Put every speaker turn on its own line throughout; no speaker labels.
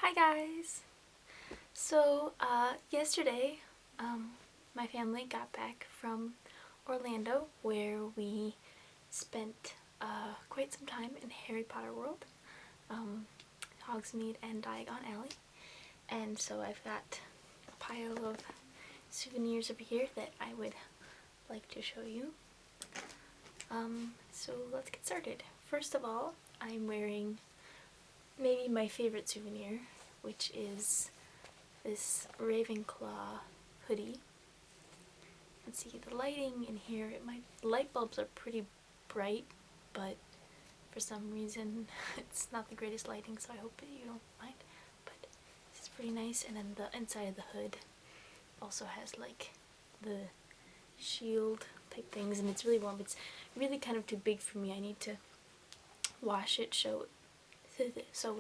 Hi guys! Yesterday, my family got back from Orlando where we spent quite some time in Harry Potter World, Hogsmeade and Diagon Alley. And so I've got a pile of souvenirs over here that I would like to show you. So let's get started. First of all, I'm wearing maybe my favorite souvenir, which is this Ravenclaw hoodie. Let's see, the lighting in here, the light bulbs are pretty bright, but for some reason it's not the greatest lighting, so I hope that you don't mind. But this is pretty nice, and then the inside of the hood also has like the shield type things, and it's really warm. It's really kind of too big for me. I need to wash it so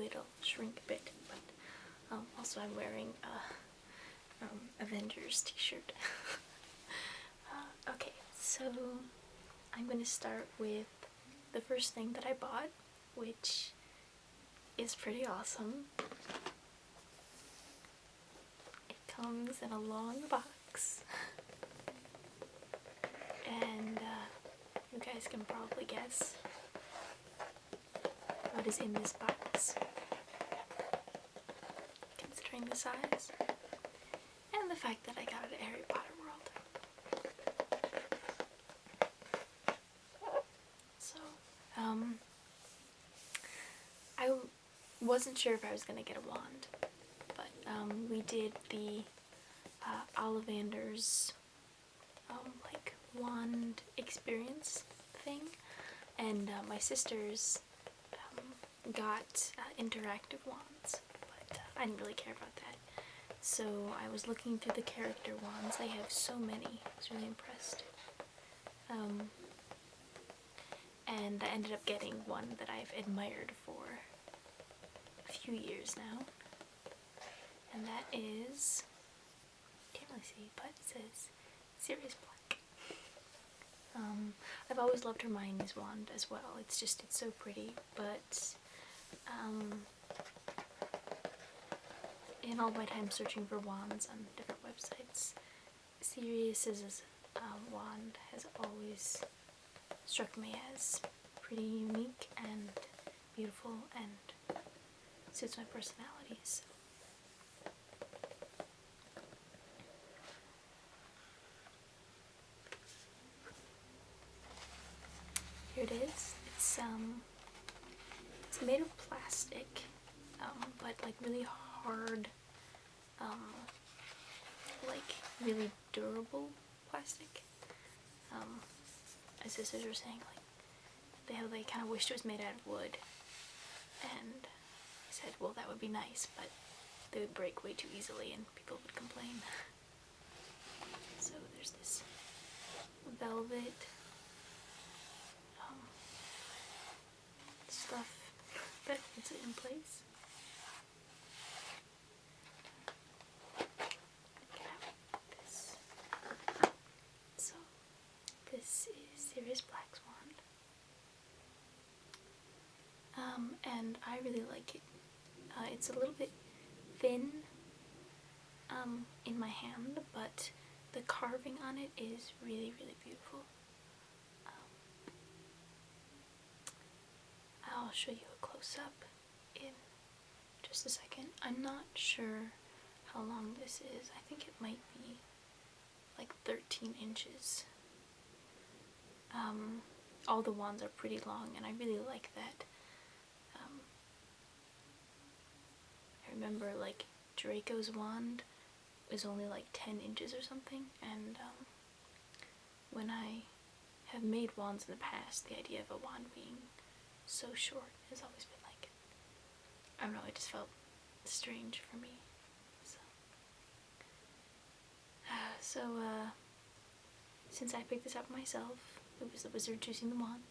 it'll shrink a bit. But also I'm wearing a Avengers t-shirt. Okay, so I'm going to start with the first thing that I bought, which is pretty awesome. It comes in a long box, and you guys can probably guess what is in this box, considering the size and the fact that I got it at Harry Potter World. So, I wasn't sure if I was going to get a wand, but we did the Ollivander's like wand experience thing, and my sisters got interactive wands, but I didn't really care about that. So I was looking through the character wands. They have so many. I was really impressed. And I ended up getting one that I've admired for a few years now. And that is, can't really see, but it says Sirius Black. I've always loved Hermione's wand as well. It's so pretty, but in all my time searching for wands on different websites, Sirius's wand has always struck me as pretty unique and beautiful and suits my personality. So. Here it is. It's made of plastic, but like really hard, like really durable plastic. As sisters were saying, like they kind of wished it was made out of wood, and I said, well, that would be nice, but they would break way too easily and people would complain. So there's this velvet stuff that holds it in place. This. So this is Sirius Black's wand. And I really like it. It's a little bit thin in my hand, but the carving on it is really, really beautiful. I'll show you a close-up in just a second. I'm not sure how long this is. I think it might be like 13 inches. All the wands are pretty long, and I really like that. I remember like Draco's wand is only like 10 inches or something, and when I have made wands in the past, the idea of a wand being so short has always been like, I don't know, it just felt strange for me. So since I picked this up myself, it was the wizard choosing the wand,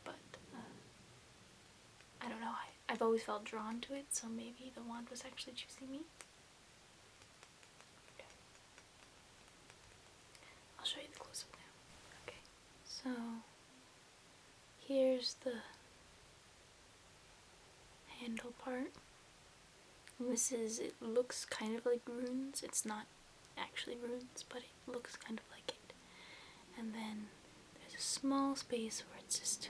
but I don't know, I've always felt drawn to it, so maybe the wand was actually choosing me. Okay. I'll show you the close-up now. Okay, so here's the handle part. it looks kind of like runes. It's not actually runes, but it looks kind of like it. And then there's a small space where it's just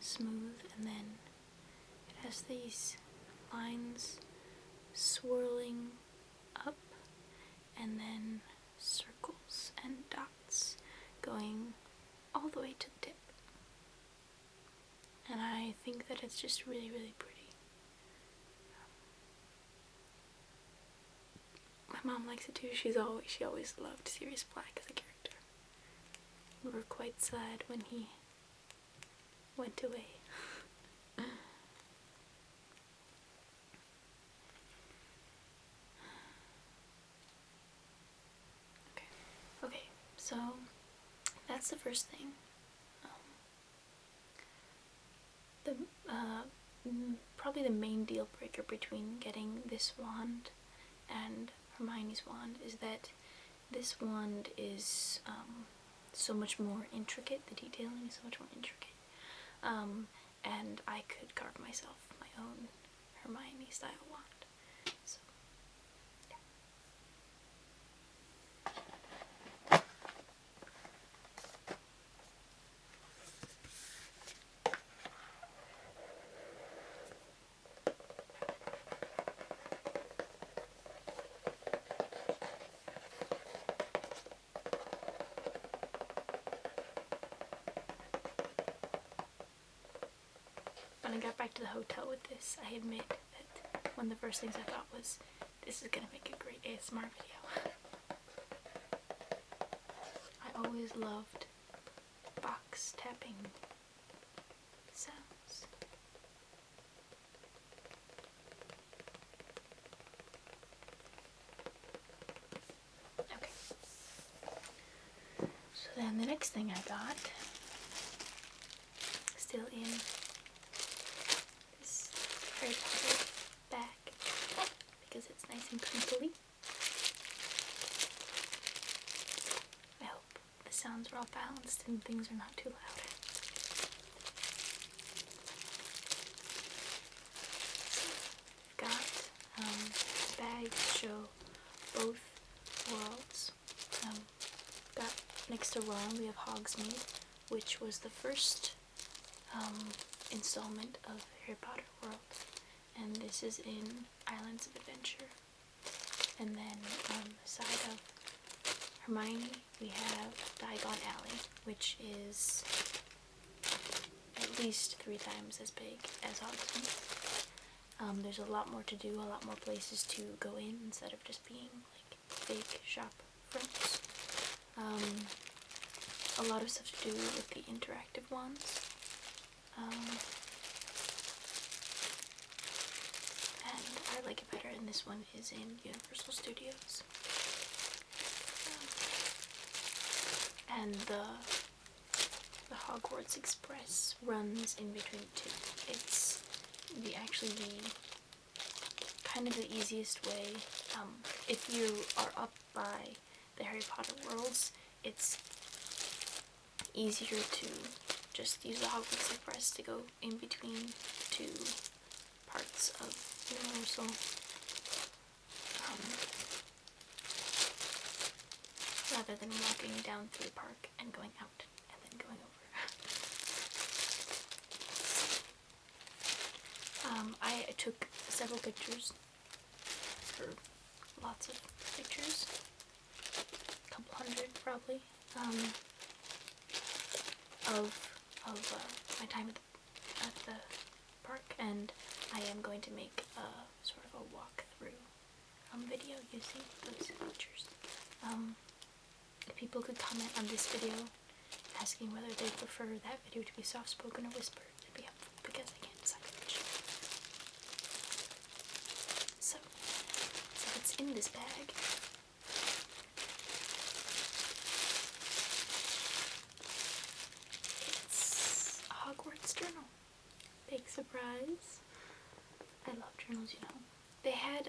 smooth, and then it has these lines swirling up, and then circles and dots going all the way to the tip. And I think that it's just really, really pretty. My mom likes it too. She always loved Sirius Black as a character. We were quite sad when he went away. Okay, so that's the first thing. Probably the main deal breaker between getting this wand and Hermione's wand is that this wand is so much more intricate. The detailing is so much more intricate. And I could carve myself my own Hermione style wand. So, yeah. When I got back to the hotel with this, I admit that one of the first things I thought was, this is gonna make a great ASMR video. I always loved box tapping sounds. Okay. So then the next thing I got, still in this Harry Potter bag, because it's nice and crinkly. I hope the sounds are all balanced and things are not too loud. So, got bags to show both worlds. Got next to Ron we have Hogsmeade, which was the first installment of Harry Potter World, and this is in Islands of Adventure. And then on the side of Hermione we have Diagon Alley, which is at least 3 times as big as Hogsmeade. There's a lot more to do, a lot more places to go in instead of just being like big shop fronts. A lot of stuff to do with the interactive ones. And I like it better, and this one is in Universal Studios. And the Hogwarts Express runs in between the two. It's actually the kind of the easiest way. If you are up by the Harry Potter worlds, it's easier to just use the Hogwarts Express to go in between 2 parts of Universal. Rather than walking down through the park and going out and then going over. I took several pictures, or lots of pictures, a couple hundred probably, of my time at the park, and I am going to make a sort of a walkthrough video using those pictures. If people could comment on this video asking whether they prefer that video to be soft-spoken or whispered, it'd be helpful because I can't decide which. So it's in this bag. It's a Hogwarts journal. Big surprise. I love journals, you know. They had,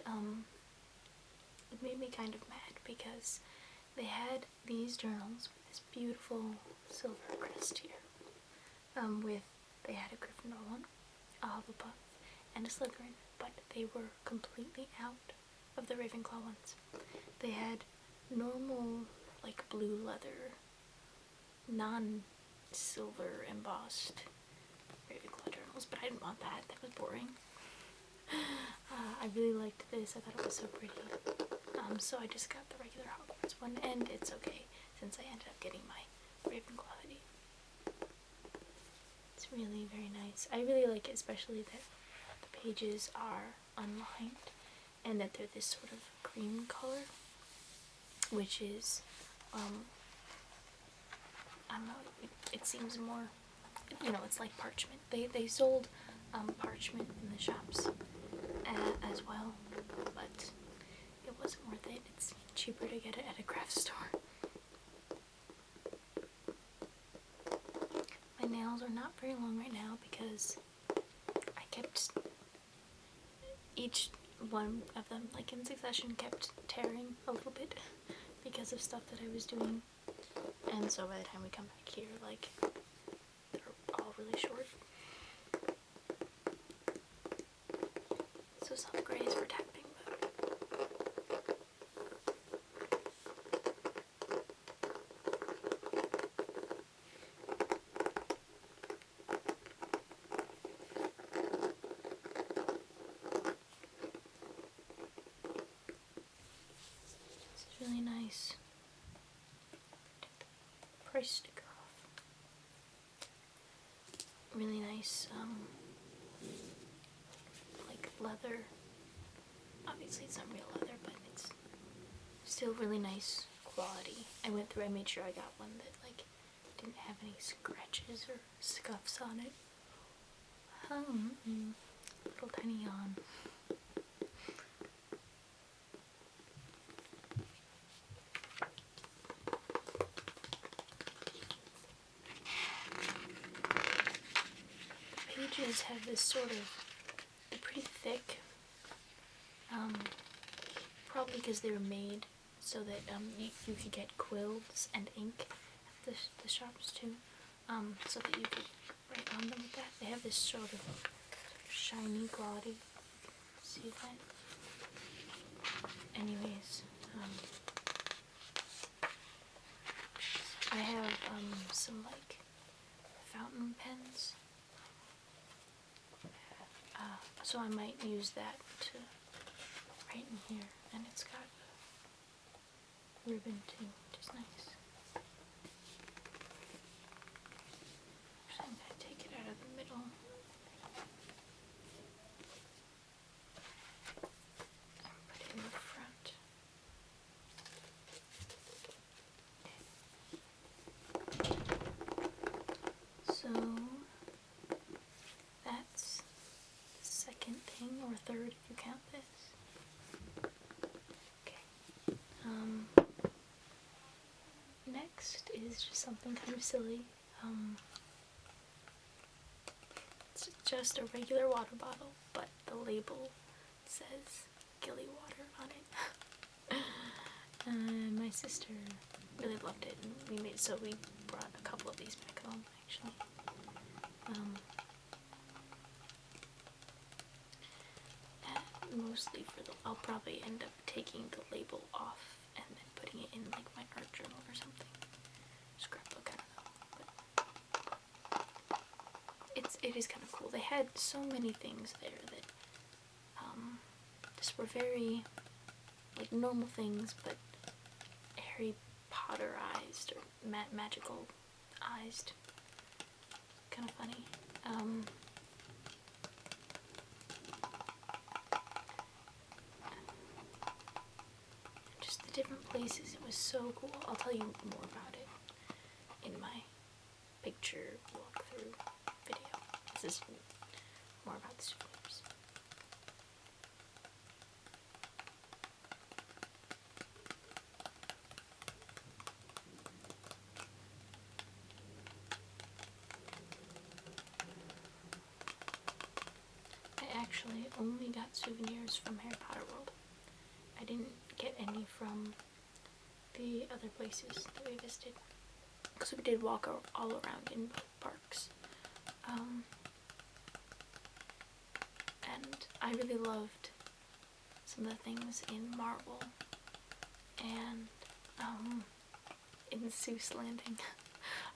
it made me kind of mad because they had these journals with this beautiful silver crest here. They had a Gryffindor one, a Hufflepuff, and a Slytherin. but they were completely out of the Ravenclaw ones. They had normal, like, blue leather, non-silver embossed Ravenclaw journals, but I didn't want that. That was boring. I really liked this. I thought it was so pretty. So I just got the regular Hogwarts one, and it's okay since I ended up getting my Ravenclaw hoodie. It's really very nice. I really like it, especially that the pages are unlined and that they're this sort of cream color, which is, I don't know, it seems more, you know, it's like parchment. They sold parchment in the shops as well, but it wasn't worth it. It's cheaper to get it at a craft store. My nails are not very long right now because I kept each one of them, like in succession, kept tearing a little bit because of stuff that I was doing. And so by the time we come back here, like, they're all really short. So soft gray is for tapping, but this is really nice. Take the price sticker off. Really nice, like leather. Obviously it's not real leather, but it's still really nice quality. I made sure I got one that, like, didn't have any scratches or scuffs on it. Little tiny yawn. The pages have this sort of, they're pretty thick, probably because they were made so that you could get quills and ink at the shops too, so that you could write on them with that. They have this sort of shiny quality. See that? Anyways, I have some, like, fountain pens, so I might use that to write in here, and it's got a ribbon too, which is nice. Actually, I'm going to take it out of the middle. And put it in the front. So that's the second thing, or third if you count this. Okay. Next is just something kind of silly. It's just a regular water bottle, but the label says Gilly water on it. And my sister really loved it, and we brought a couple of these back home, actually. Mostly I'll probably end up taking the label off and then putting it in, like, my art journal or something. Scrapbook, I don't know. But it is kind of cool. They had so many things there that just were very, like, normal things, but Harry Potter-ized or magical-ized. Kind of funny. Just the different places, it was so cool. I'll tell you more about it in my picture walkthrough video. This is more about the souvenirs. I actually only got souvenirs from Harry Potter World. I didn't get any from the other places that we visited, because we did walk all around in both parks. And I really loved some of the things in Marvel and in Seuss Landing.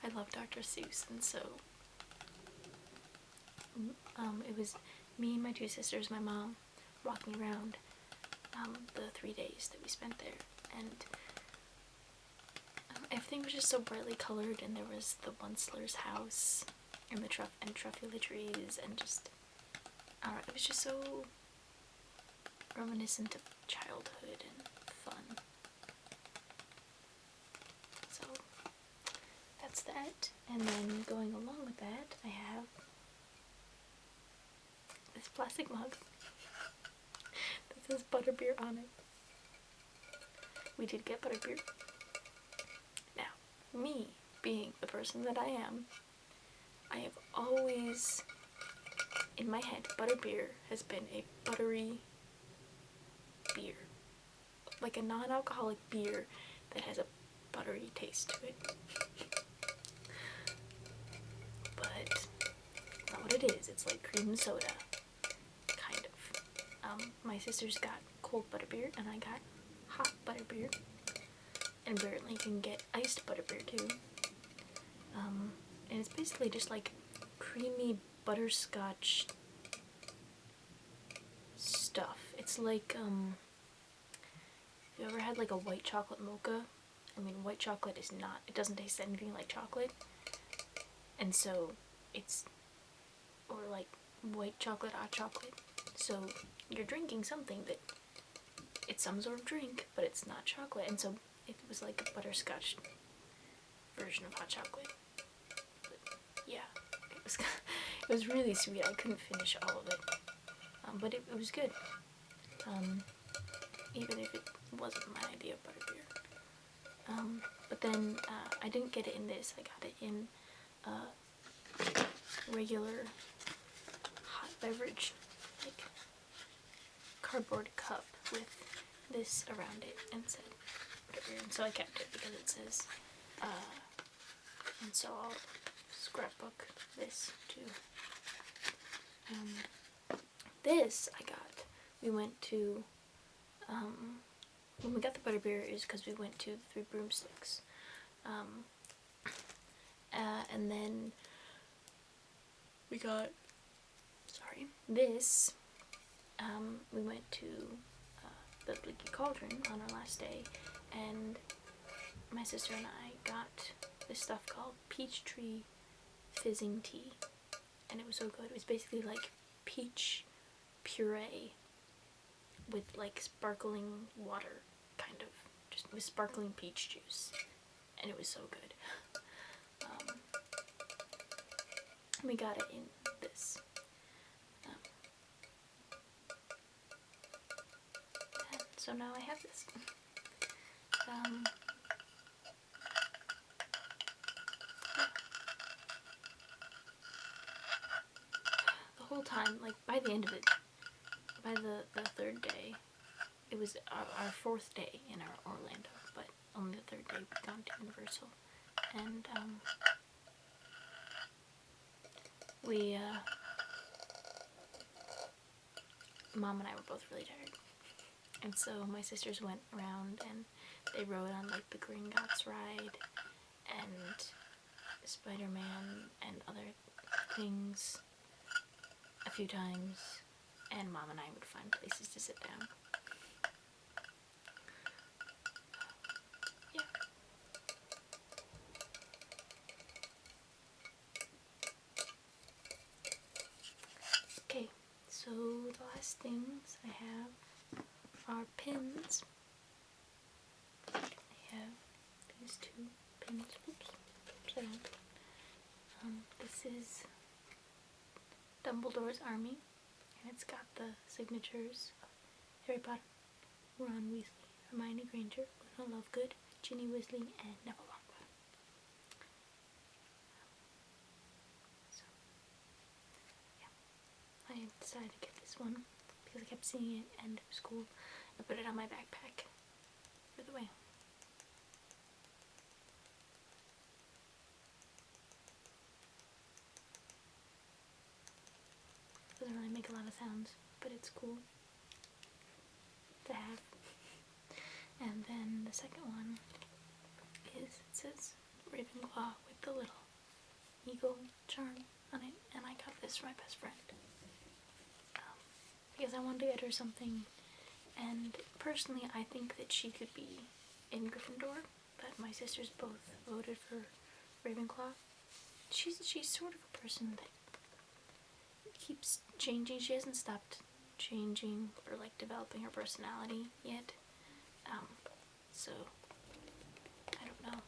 I love Dr. Seuss, and so it was me and my two sisters, my mom, walking around the 3 days that we spent there, and everything was just so brightly colored, and there was the Onceler's house and the truffula trees, and just, I don't know, it was just so reminiscent of childhood and fun. So that's that, and then going along with that, I have this plastic mug that says butterbeer on it. We did get butterbeer. Now, me being the person that I am, I have always, in my head, butterbeer has been a buttery beer. Like a non-alcoholic beer that has a buttery taste to it. But that's not what it is. It's like cream soda. Kind of. My sisters got cold butterbeer and I got hot butterbeer. And apparently you can get iced butterbeer too. And it's basically just like creamy butterscotch stuff. It's like, have you ever had like a white chocolate mocha? I mean, white chocolate is not, it doesn't taste anything like chocolate. And so it's, or like white chocolate, hot chocolate. So you're drinking something that, it's some sort of drink, but it's not chocolate. And so it was like a butterscotch version of hot chocolate. But yeah, it was really sweet. I couldn't finish all of it. But it was good. Even if it wasn't my idea of butterbeer. But then I didn't get it in this. I got it in regular hot beverage, like cardboard cup with this around it and said butterbeer. And so I kept it because it says, and so I'll scrapbook this too. This I got. We went to, when we got the butterbeer is because we went to the Three Broomsticks. And then we got, this, we went to the Leaky Cauldron on our last day, and my sister and I got this stuff called Peachtree Fizzing Tea, and it was so good. It was basically like peach puree with like sparkling water, kind of, just with sparkling peach juice, and it was so good. We got it in this. And so now I have this. The whole time, like by the end of it, by the third day, it was our fourth day in our Orlando, but on the third day we'd gone to Universal, and we, Mom and I were both really tired, and so my sisters went around and they rode on like the Gringotts ride and Spider-Man and other things a few times, and Mom and I would find places to sit down. Yeah. Okay, so the last things I have are pins. I have these two pins. Oops, upside down. This is Dumbledore's army, and it's got the signatures of Harry Potter, Ron Weasley, Hermione Granger, Luna Lovegood, Ginny Weasley, and Neville Longbottom. So, yeah, I decided to get this one because I kept seeing it and it was cool. I put it on my backpack for the way. Doesn't really make a lot of sounds. but it's cool to have. And then the second one is, it says Ravenclaw with the little eagle charm on it, and I got this for my best friend. Because I wanted to get her something, and personally I think that she could be in Gryffindor, but my sisters both voted for Ravenclaw. She's sort of a person that keeps changing. She hasn't stopped changing or like developing her personality yet. So I don't know.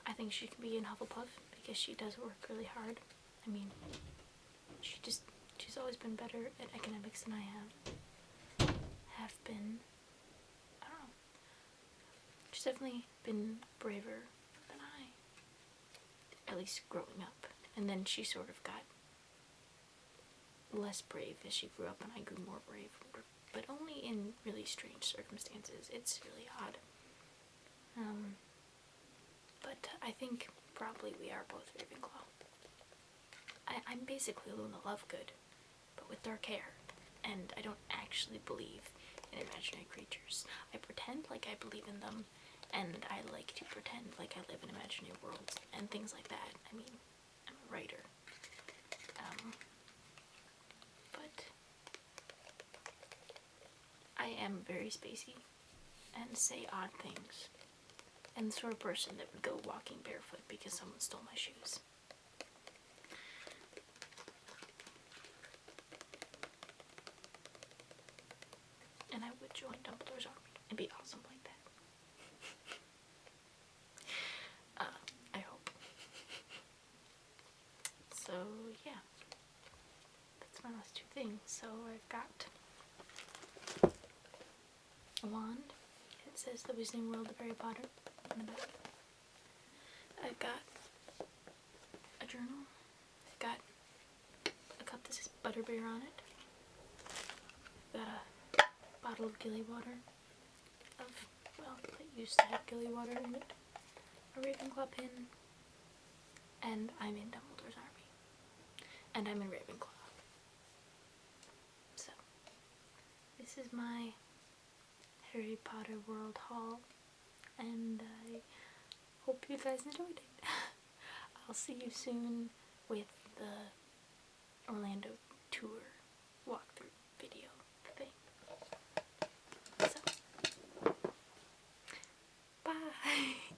I think she could be in Hufflepuff because she does work really hard. I mean, she's always been better at academics than I have been. I don't know. She's definitely been braver than I, at least growing up. And then she sort of got less brave as she grew up, and I grew more brave, but only in really strange circumstances. It's really odd. But I think probably we are both Ravenclaw. I'm basically Luna Lovegood, but with dark hair, and I don't actually believe in imaginary creatures. I pretend like I believe in them, and I like to pretend like I live in imaginary worlds and things like that. I mean, I'm a writer. But I am very spacey and say odd things, and the sort of person that would go walking barefoot because someone stole my shoes. And I would join Dumbledore's army and be awesome like that. I hope. So yeah, that's my last two things. So I've got a wand. It says The Wizarding World of Harry Potter on the back. I've got a journal. I've got a cup that says Butterbeer on it. I've got a bottle of Gilly water. That used to have Gilly water in it. A Ravenclaw pin. And I'm in Dumbledore's army. And I'm in Ravenclaw. So, this is my Harry Potter World haul, and I hope you guys enjoyed it. I'll see you soon with the Orlando tour walkthrough video thing. So, bye!